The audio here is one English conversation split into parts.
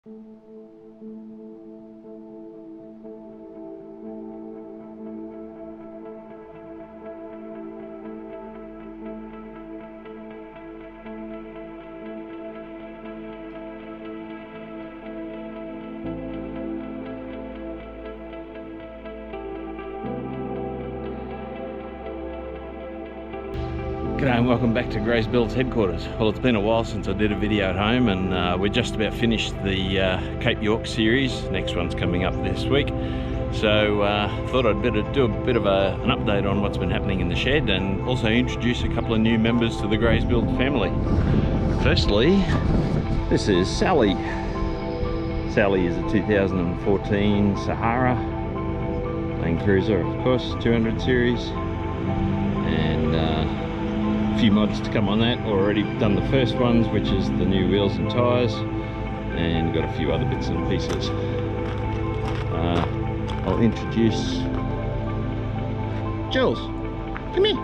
G'day and welcome back to GRAYZBILDZ headquarters. Well, it's been a while since I did a video at home, and we're just about finished the Cape York series. Next one's coming up this week. So thought I'd better do a bit of an update on what's been happening in the shed, and also introduce a couple of new members to the GRAYZBILDZ family. Firstly, this is Sally. Sally is a 2014 Sahara Land Cruiser, of course, 200 series, and a few mods to come on that. Already done the first ones, which is the new wheels and tyres, and got a few other bits and pieces. I'll introduce Jules. Come here.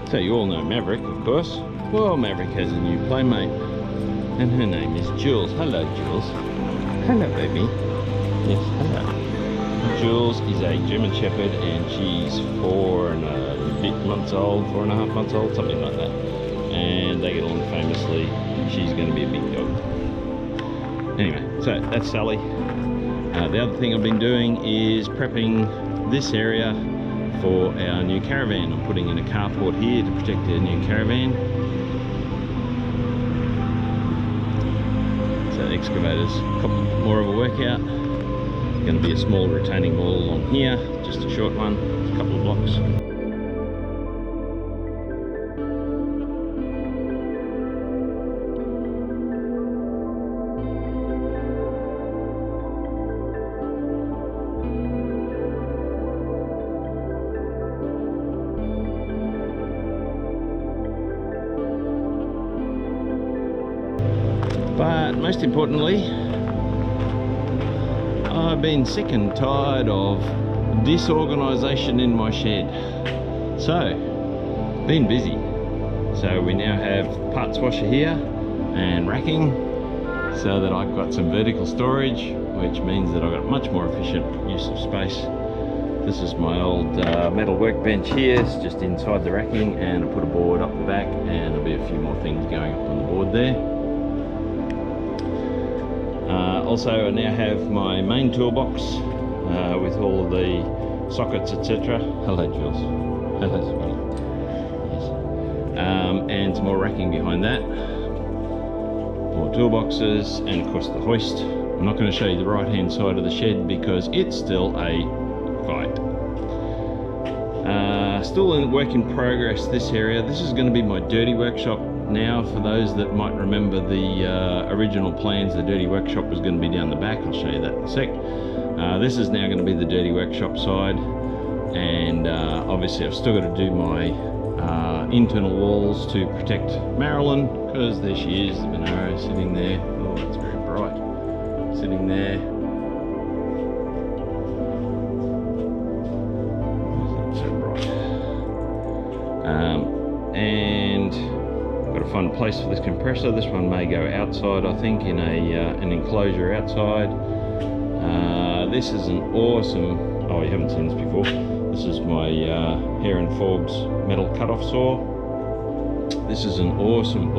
So you all know Maverick, of course. Well, Maverick has a new playmate, and her name is Jules. Hello, Jules. Hello, baby. Yes, hello. Jules is a German Shepherd, and she's 4.5 months old, something like that. And they get along famously. She's going to be a big dog. Anyway, so that's Sally. The other thing I've been doing is prepping this area for our new caravan. I'm putting in a carport here to protect our new caravan. So the excavator's a couple more of a workout. Going to be a small retaining wall along here, just a short one, a couple of blocks. But most importantly, I've been sick and tired of disorganisation in my shed. So, been busy. So we now have parts washer here and racking, so that I've got some vertical storage, which means that I've got much more efficient use of space. This is my old metal workbench here. It's just inside the racking, and I put a board up the back, and there'll be a few more things going up on the board there. Also, I now have my main toolbox with all of the sockets, etc. Hello, Jules. Hello, sweetie. Yes. And some more racking behind that. More toolboxes, and of course the hoist. I'm not going to show you the right-hand side of the shed because it's still a fight. Still in work in progress, this area. This is going to be my dirty workshop. Now, for those that might remember the original plans, the dirty workshop was going to be down the back. I'll show you that in a sec. This is now going to be the dirty workshop side, and obviously I've still got to do my internal walls to protect Marilyn, because there she is, the Monaro sitting there. Oh, it's very bright. Sitting there. So bright. And got to find a place for this compressor. This one may go outside, I think, in an enclosure outside. This is an awesome, oh, you haven't seen this before. This is my Hare and Forbes metal cut-off saw. This is an awesome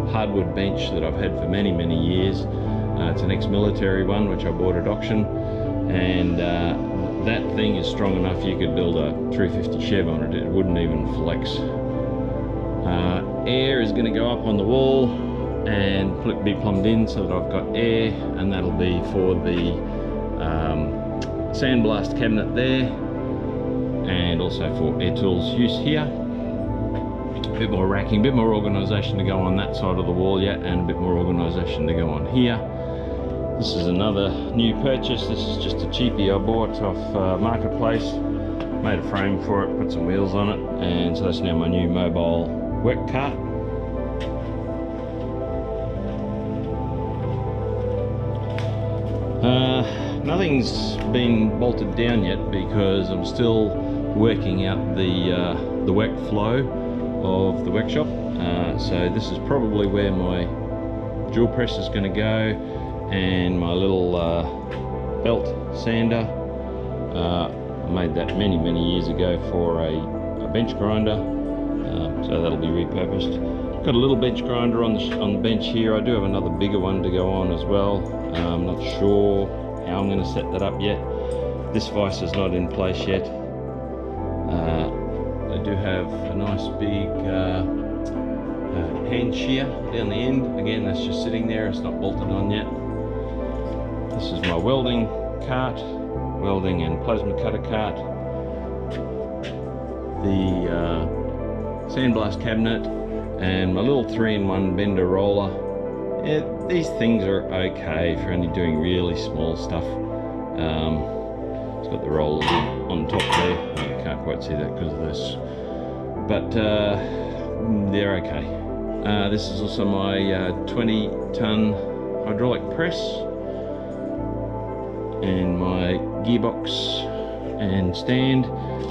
hardwood bench that I've had for many years. It's an ex-military one which I bought at auction, and that thing is strong enough you could build a 350 Chev on it. It wouldn't even flex. Air is going to go up on the wall and be plumbed in so that I've got air, and that'll be for the sandblast cabinet there, and also for air tools use here. A bit more racking, a bit more organisation to go on that side of the wall yet, and a bit more organisation to go on here. This is another new purchase. This is just a cheapie I bought off Marketplace. Made a frame for it, put some wheels on it, and so that's now my new mobile work cart. Nothing's been bolted down yet because I'm still working out the workflow of the workshop. So this is probably where my dual press is going to go, and my little belt sander. I made that many years ago for a bench grinder, so that'll be repurposed. Got a little bench grinder on the bench here. I do have another bigger one to go on as well. I'm not sure how I'm going to set that up yet. This vise is not in place yet. I do have a nice big hand shear down the end. Again, that's just sitting there, it's not bolted on yet. This is my welding cart, welding and plasma cutter cart. The sandblast cabinet, and my little 3-in-1 bender roller. Yeah, these things are okay for only doing really small stuff. It's got the roller on top there. You can't quite see that because of this, but they're okay. This is also my 20-ton hydraulic press, and my gearbox and stand.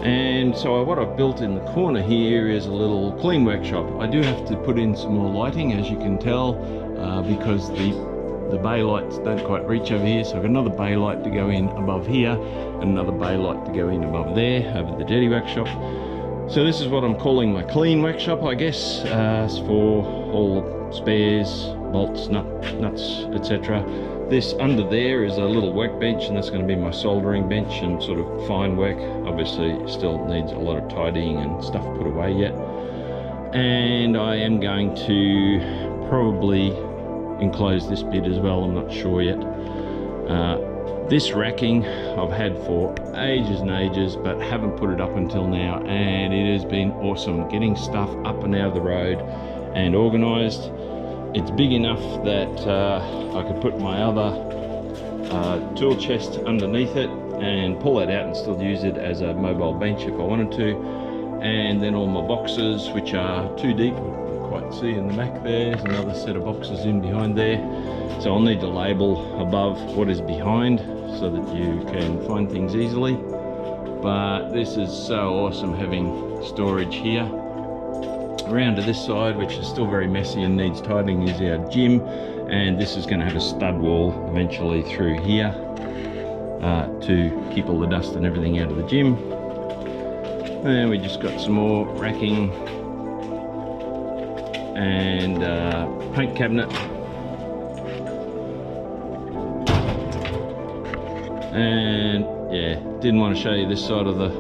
And so what I've built in the corner here is a little clean workshop. I do have to put in some more lighting, as you can tell, because the bay lights don't quite reach over here. So I've got another bay light to go in above here, and another bay light to go in above there, over the dirty workshop. So this is what I'm calling my clean workshop, I guess, for all spares, bolts, nuts, etc. This under there is a little workbench, and that's going to be my soldering bench and sort of fine work. Obviously it still needs a lot of tidying and stuff put away yet. And I am going to probably enclose this bit as well, I'm not sure yet. This racking I've had for ages and ages, but haven't put it up until now, and it has been awesome getting stuff up and out of the road and organised. It's big enough that I could put my other tool chest underneath it and pull that out and still use it as a mobile bench if I wanted to. And then all my boxes, which are too deep, you can quite see in the back there's another set of boxes in behind there. So I'll need to label above what is behind so that you can find things easily. But this is so awesome having storage here. Around to this side, which is still very messy and needs tidying, is our gym, and this is going to have a stud wall eventually through here to keep all the dust and everything out of the gym. And we just got some more racking and paint cabinet, and yeah, didn't want to show you this side of the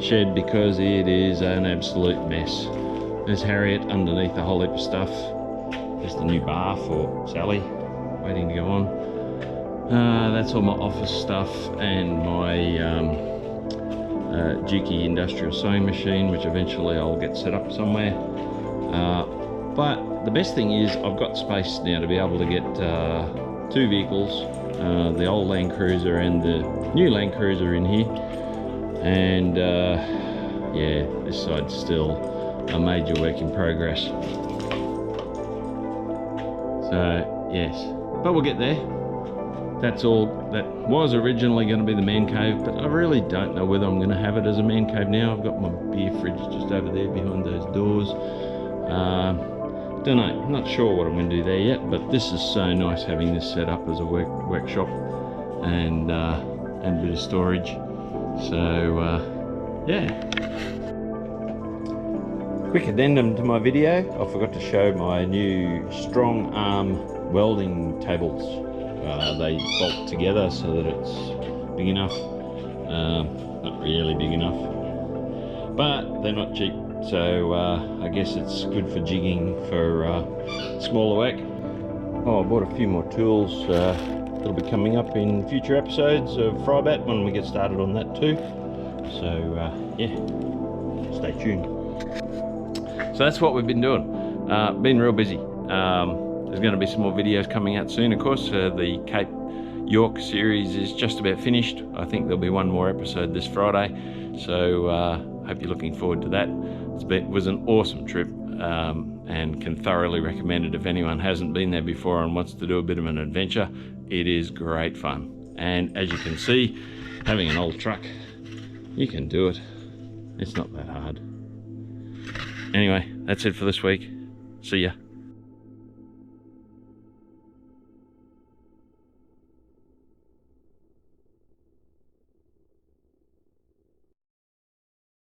shed because it is an absolute mess. There's Harriet underneath a whole heap of stuff. There's the new bar for Sally, waiting to go on. That's all my office stuff and my Juki industrial sewing machine, which eventually I'll get set up somewhere. But the best thing is I've got space now to be able to get 2 vehicles, the old Land Cruiser and the new Land Cruiser in here. And yeah, this side's still a major work in progress. So yes, but we'll get there. That's all. That was originally going to be the man cave, but I really don't know whether I'm going to have it as a man cave now. I've got my beer fridge just over there behind those doors. Don't know, I'm not sure what I'm going to do there yet, but this is so nice having this set up as a workshop and a bit of storage. So yeah. Quick addendum to my video, I forgot to show my new strong arm welding tables. They bolt together so that it's big enough, not really big enough, but they're not cheap, so I guess it's good for jigging for smaller work. Oh, I bought a few more tools that'll be coming up in future episodes of Frybat when we get started on that too, so yeah, stay tuned. So that's what we've been doing. Been real busy. There's going to be some more videos coming out soon, of course. The Cape York series is just about finished. I think there'll be one more episode this Friday. So hope you're looking forward to that. It was an awesome trip and can thoroughly recommend it if anyone hasn't been there before and wants to do a bit of an adventure. It is great fun. And as you can see, having an old truck, you can do it. It's not that hard. Anyway, that's it for this week. See ya.